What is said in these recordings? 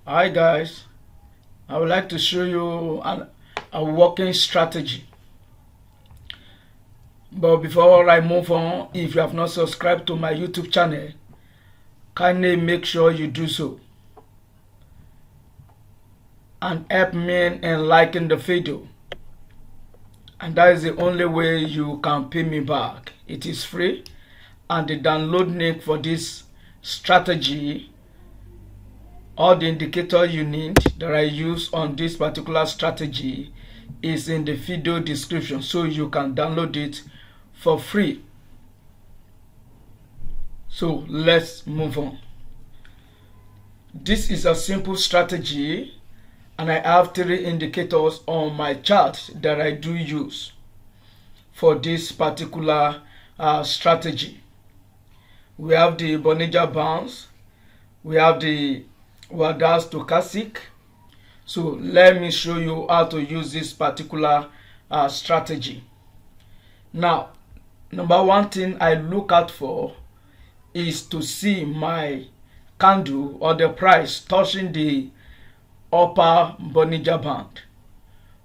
Hi guys, I would like to show you a working strategy. But before I move on, if you have not subscribed to my YouTube channel, kindly make sure you do so. And help me in liking the video. And that is the only way you can pay me back. It is free, and the download link for this strategy, all the indicator you need that I use on this particular strategy, is in the video description, so you can download it for free. So let's move on. This is a simple strategy, and I have 3 indicators on my chart that I do use for this particular strategy. We have the Bollinger Bands, we have the stochastic. So let me show you how to use this particular strategy. Now, number one thing I look out for is to see my candle or the price touching the upper Bollinger Band.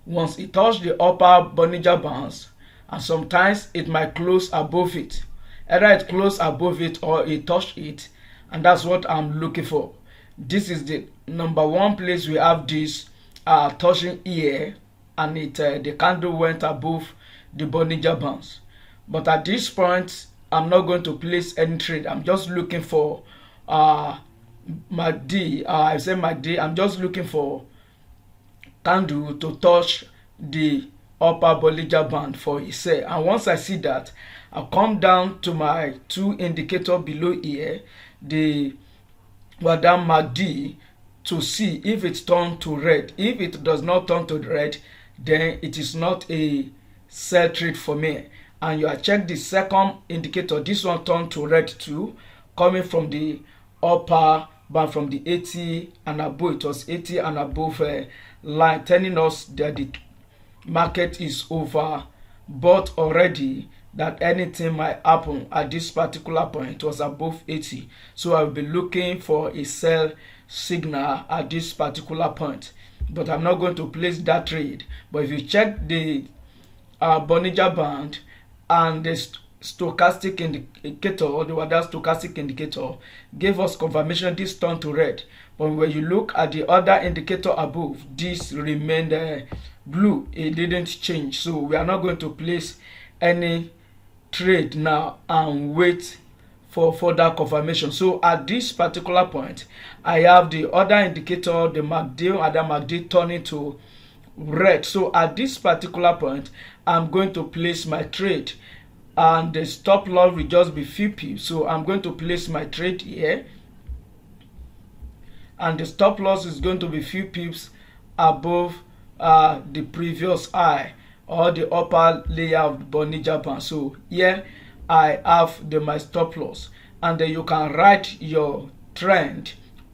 Once it touches the upper Bollinger Bands, and sometimes it might close above it, either it close above it or it touch it, and that's what I'm looking for. This is the number one place we have this touching here, and the candle went above the Bollinger Bands. But at this point, I'm not going to place any trade. I'm just looking for MACD. I say MACD. I'm just looking for candle to touch the upper Bollinger Band for a sell. And once I see that, I'll come down to my 2 indicator below here, the MACD, to see if it turns to red. If it does not turn to red, then it is not a sell trade for me. And you check the second indicator. This one turned to red too, coming from the upper band, from the 80 and above. It was 80 and above line, telling us that the market is overbought already, that anything might happen at this particular point. It was above 80, so I'll be looking for a sell signal at this particular point, but I'm not going to place that trade. But if you check the Bollinger Band and the stochastic indicator, or the stochastic indicator, gave us confirmation this turned to red. But when you look at the other indicator above, this remained blue. It didn't change, so we are not going to place any trade now and wait for further confirmation. So at this particular point, I have the other indicator, the MACD turning to red. So at this particular point, I'm going to place my trade, and the stop loss will just be few pips. So I'm going to place my trade here, and the stop loss is going to be few pips above the previous high, or the upper layer of the Bollinger Band. So here I have my stop loss, and then you can write your trend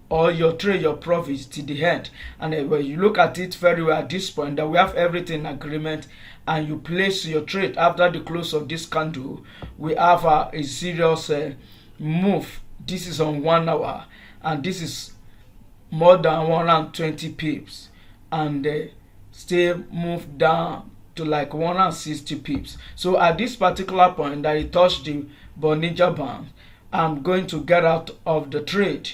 or your trade, your profits to the end. And then when you look at it very well at this point, that we have everything in agreement, and you place your trade after the close of this candle, we have a serious move. This is on 1 hour, and this is more than 120 pips, and still move down to like 160 pips. So at this particular point that it touched the Bollinger Band, I'm going to get out of the trade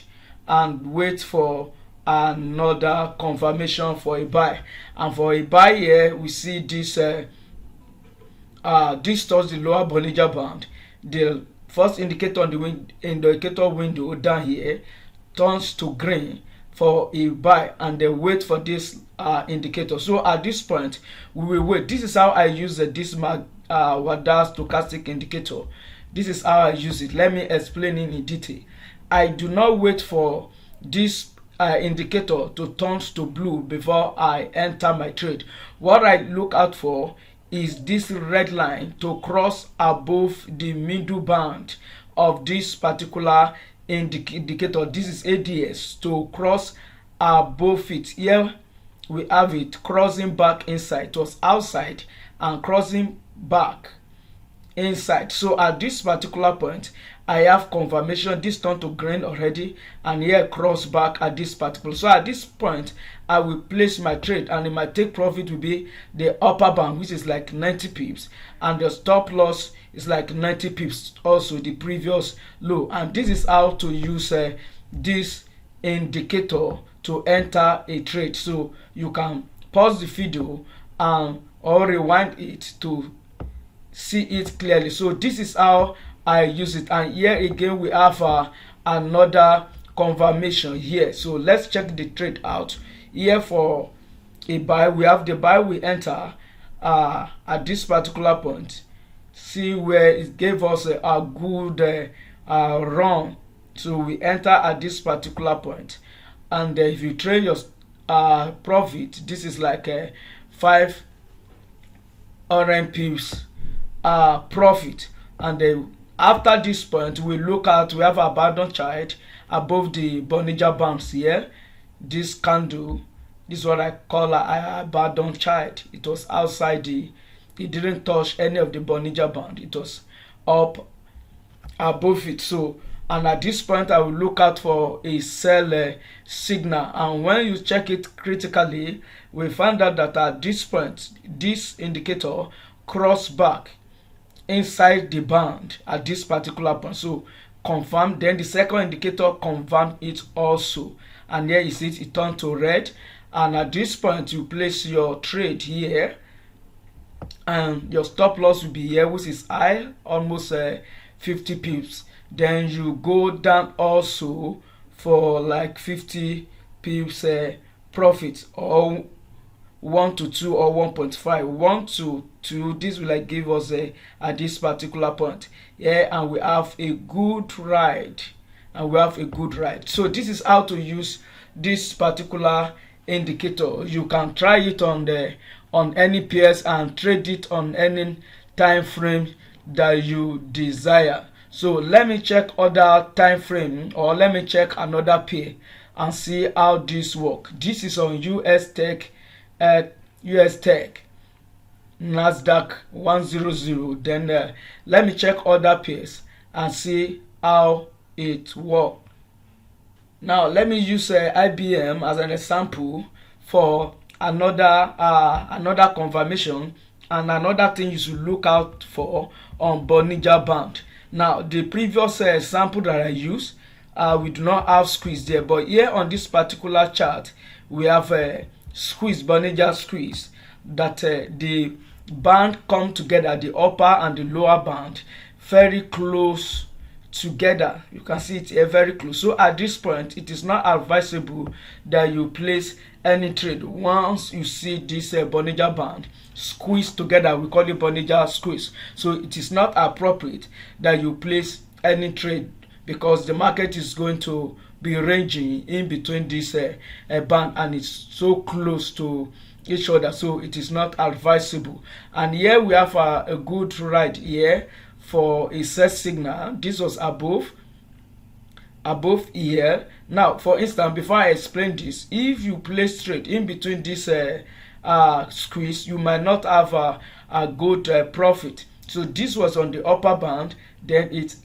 and wait for another confirmation for a buy. And for a buy here, we see this this touch the lower Bollinger Band. The first indicator on the indicator window down here turns to green for a buy, and then wait for this indicator. So at this point, we will wait. This is how I use this stochastic indicator. This is how I use it. Let me explain it in detail. I do not wait for this indicator to turn to blue before I enter my trade. What I look out for is this red line to cross above the middle band of this particular indicator. This is ADX, to cross above it. Here we have it crossing back inside. It was outside and crossing back inside. So at this particular point, I have confirmation. This turned to green already, and here cross back at this particular. So at this point, I will place my trade, and my take profit will be the upper bound, which is like 90 pips, and the stop loss is like 90 pips, also the previous low. And this is how to use this indicator to enter a trade. So you can pause the video and or rewind it to see it clearly. So this is how I use it. And here again we have another confirmation here. So let's check the trade out. Here for a buy, we have the buy we enter at this particular point. See where it gave us a good run. So we enter at this particular point, and if you trade your profit, this is like 5 pips profit. And after this point, we look at, we have abandoned chart above the Bollinger bands here. This candle, this is what I call a abandoned chart. It was outside it didn't touch any of the Bollinger band. It was up above it. So, and at this point I will look out for a sell signal, and when you check it critically, we find out that at this point this indicator cross back inside the band at this particular point. So confirm, then the second indicator confirm it also, and here you see it turned to red. And at this point you place your trade here, and your stop loss will be here, which is high, almost 50 pips. Then you go down also for like 50 pips profit, or 1 to 2 or 1.5. 1 to 2, this will like give us at this particular point. Yeah, and we have a good ride. So this is how to use this particular indicator. You can try it on any pairs and trade it on any time frame that you desire. So let me check other time frame, or let me check another pair and see how this work. This is on US Tech Nasdaq 100. Then let me check other pairs and see how it works. Now let me use IBM as an example for another confirmation, and another thing you should look out for on Bollinger band. Now the previous example that I used, we do not have squeeze there, but here on this particular chart we have a squeeze, Bollinger squeeze, that the band come together, the upper and the lower band very close together. You can see it here very close. So at this point it is not advisable that you place any trade once you see this Bollinger band squeeze together. We call it Bollinger squeeze. So it is not appropriate that you place any trade, because the market is going to be ranging in between this band, and it's so close to each other, so it is not advisable. And here we have a good ride here for a set signal. This was above here. Now for instance, before I explain this, if you place trade in between this squeeze, you might not have a good profit. So this was on the upper band, then it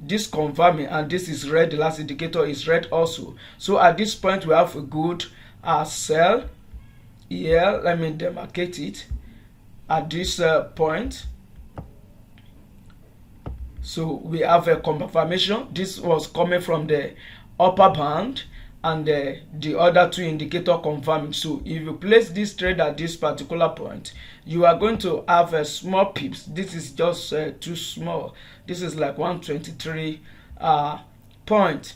this confirming, and this is red. The last indicator is red also. So at this point we have a good sell here. Let me demarcate it at this point. So we have a confirmation. This was coming from the upper band, and the other two indicator confirming. So if you place this trade at this particular point, you are going to have a small pips. This is just too small. This is like 123 point.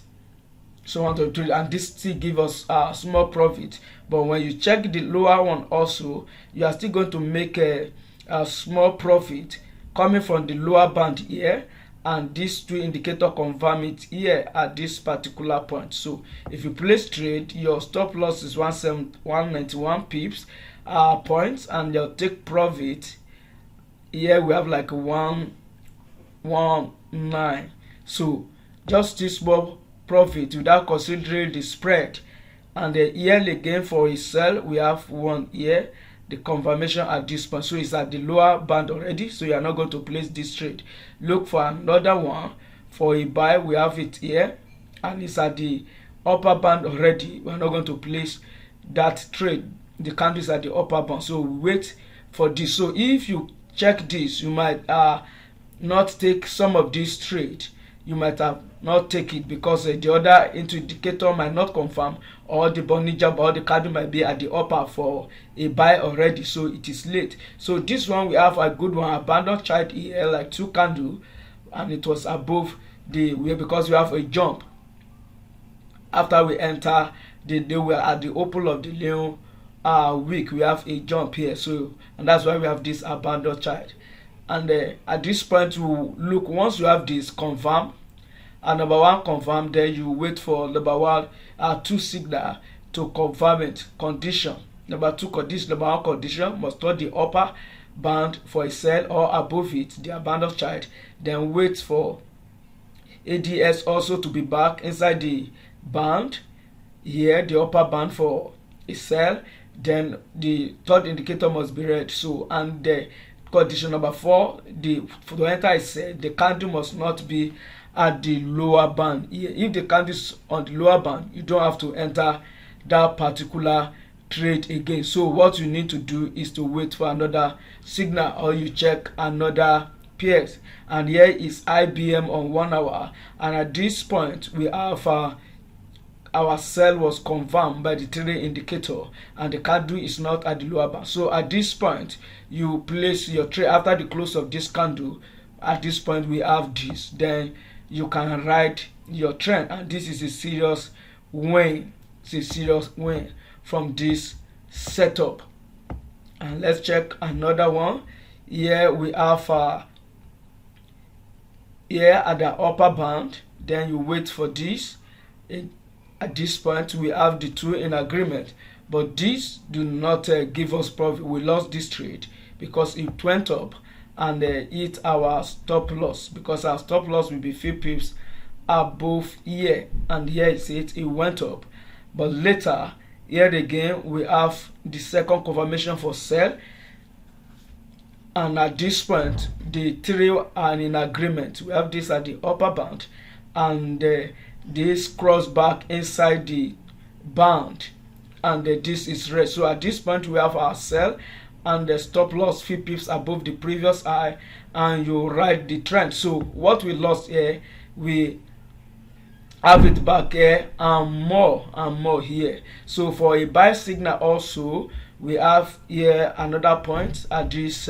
So 123, and this still give us small profit. But when you check the lower one also, you are still going to make a small profit coming from the lower band here, and these two indicator confirm it here at this particular point. So if you place trade, your stop loss is 191 pips points, and your take profit here we have like 119. So just this small profit without considering the spread. And the yearly gain for a sell, we have one here, the confirmation at this point. So it's at the lower band already, so you are not going to place this trade. Look for another one For a buy, we have it here, and it's at the upper band already. We're not going to place that trade. The candle is at the upper band, so we wait for this. So if you check this, you might not take some of this trade. You might have not take it because the other indicator might not confirm, or the Bollinger or the candle might be at the upper for a buy already, so it is late. So this one, we have a good one, abandoned chart here, like 2 candle, and it was above the way because we have a jump after we enter the day. We are at the open of the new week. We have a jump here, so and that's why we have this abandoned chart. And at this point, we look, once you have this confirm and number 1 confirm, then you wait for number 1 2 signal to confirm it. Condition number 2 condition. Number 1 condition must touch the upper band for a sell or above it, the abandoned chart. Then wait for ADX also to be back inside the band here, the upper band for a sell. Then the third indicator must be red. So, and the condition number 4, for the enter is the candle must not be at the lower band. If the candle is on the lower band, you don't have to enter that particular trade again. So what you need to do is to wait for another signal, or you check another pairs. And here is IBM on 1 hour, and at this point we have our sell was confirmed by the trading indicator, and the candle is not at the lower band. So at this point, you place your trade after the close of this candle. At this point, we have this. Then you can ride your trend, and this is a serious win. It's a serious win from this setup. And let's check another one. Here we have here at the upper band. Then you wait for this. At this point, we have the 2 in agreement, but these do not give us profit. We lost this trade because it went up and hit our stop loss, because our stop loss will be few pips above here, and here it went up. But later, here again, we have the second confirmation for sell, and at this point, the 3 are in agreement. We have this at the upper band, and this cross back inside the band, and this is red. So at this point, we have our sell and the stop loss few pips above the previous high, and you ride the trend. So what we lost here, we have it back here and more here. So for a buy signal also, we have here another point at this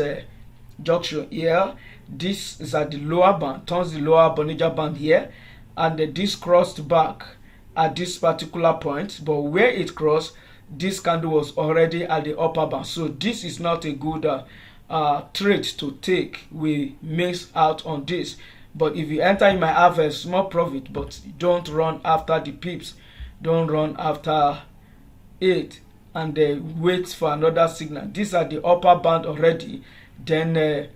junction here. This is at the lower band, turns the lower Bollinger band here, and this crossed back at this particular point, but where it crossed, this candle was already at the upper band. So this is not a good trade to take. We miss out on this, but if you enter, you might have a small profit, but don't run after the pips, don't run after it, and wait for another signal. These are the upper band already. Then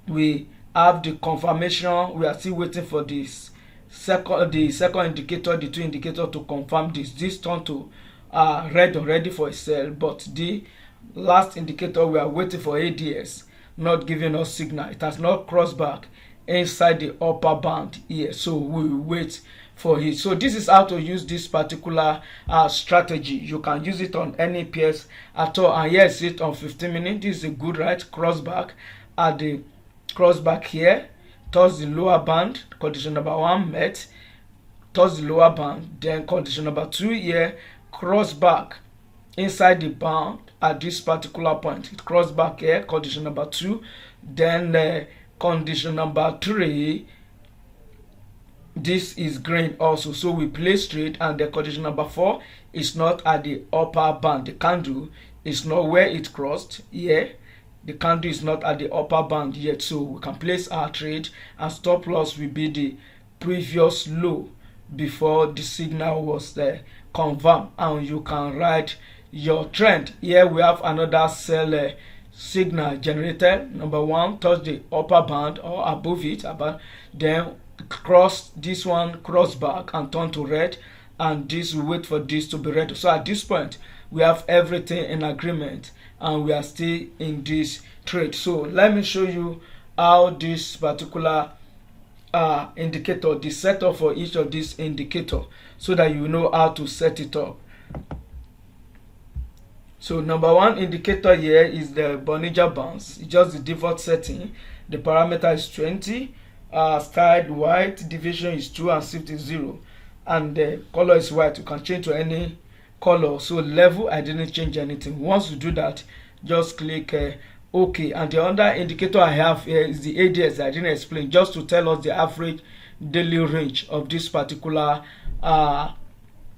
we have the confirmation. We are still waiting for this the second indicator, the 2 indicator, to confirm this turned to red already for a sell, but the last indicator, we are waiting for ADX, not giving us signal. It has not crossed back inside the upper band here, so we will wait for it. So this is how to use this particular strategy. You can use it on any pairs at all, and here is it on 15 minutes. This is a good right cross back at the cross back here, towards the lower band. Condition number 1 met, towards the lower band. Then condition number 2 here, cross back inside the band at this particular point. It crossed back here, condition number 2. Then condition number 3, this is green also, so we play straight. And the condition number 4 is not at the upper band. The candle is not where it crossed here. The candle is not at the upper band yet, so we can place our trade, and stop loss will be the previous low before the signal was confirmed, and you can ride your trend. Here we have another sell signal generated. Number 1 touch the upper band or above it, then cross this one, cross back and turn to red, and this will wait for this to be red. So at this point, we have everything in agreement, and we are still in this trade. So let me show you how this particular indicator, the setup for each of these indicator, so that you know how to set it up. So number one indicator here is the Bollinger Bands. It's just the default setting. The parameter is 20, style white, division is 2, and shift is 0, and the color is white. You can change to any color. So level, I didn't change anything. Once you do that, just click OK. And the other indicator I have here is the ADX. I didn't explain, just to tell us the average daily range of this particular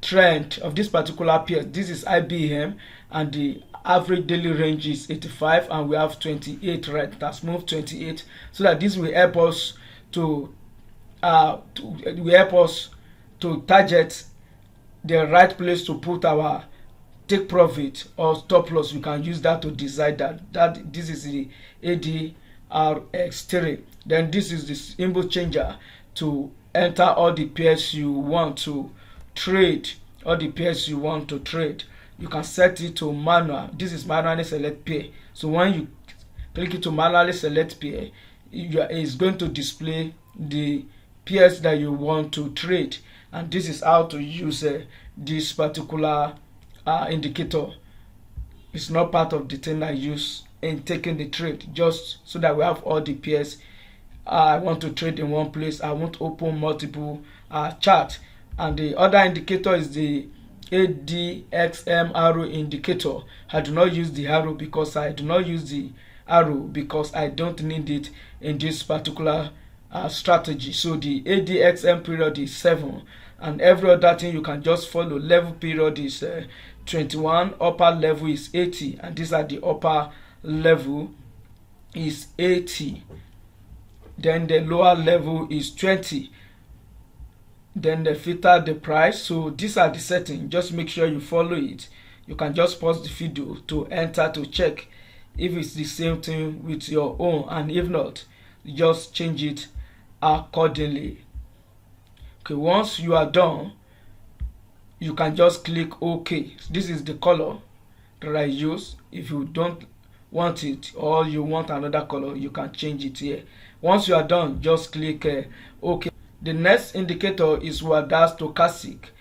trend of this particular pair. This is IBM, and the average daily range is 85, and we have 28, right? That's moved 28, so that this will help us to target the right place to put our take profit or stop loss. We can use that to decide that this is the ADX3. Then this is the symbol changer to enter all the pairs you want to trade. You can set it to manual. This is manually select pair. So when you click it to manually select pair, it's going to display the pairs that you want to trade. And this is how to use this particular indicator. It's not part of the thing I use in taking the trade, just so that we have all the pairs I want to trade in one place. I won't open multiple charts. And the other indicator is the ADXM arrow indicator. I do not use the arrow because I don't need it in this particular strategy. So the ADXM period is 7, and every other thing you can just follow. Level period is 21, upper level is 80, and these are the upper level is 80. Then the lower level is 20. Then they filter the price. So these are the settings. Just make sure you follow it. You can just pause the video to enter to check if it's the same thing with your own, and if not, just change it accordingly. Okay, once you are done, you can just click OK. This is the color that I use. If you don't want it, or you want another color, you can change it here. Once you are done, just click OK. The next indicator is what that's stochastic.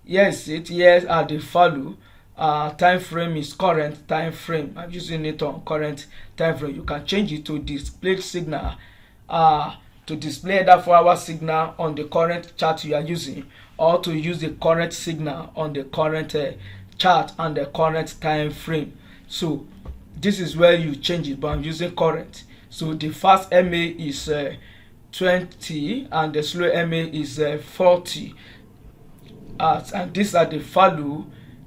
Here is it. Here are the value. Time frame is current time frame. I'm using it on current time frame. You can change it to display signal, to display that 4-hour signal on the current chart you are using, or to use the current signal on the current chart and the current time frame. So this is where you change it, but I'm using current. So the fast MA is 20, and the slow MA is 40. And these are the value.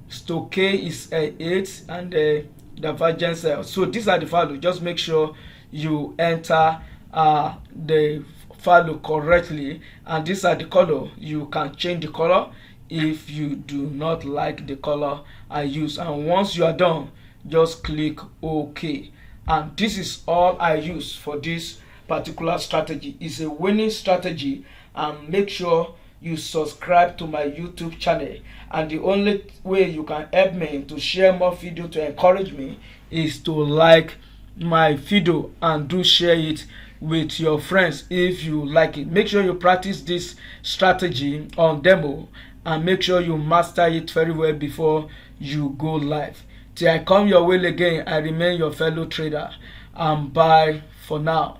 Stoch is 8, and the divergence. So these are the value. Just make sure you enter the value correctly, and these are the color. You can change the color if you do not like the color I use. And once you are done, just click OK. And this is all I use for this particular strategy. It's a winning strategy, and make sure you subscribe to my YouTube channel. And the only way you can help me to share more video to encourage me is to like my video and do share it with your friends if you like it. Make sure you practice this strategy on demo, and make sure you master it very well before you go live. Till I come your way again, I remain your fellow trader, and bye for now.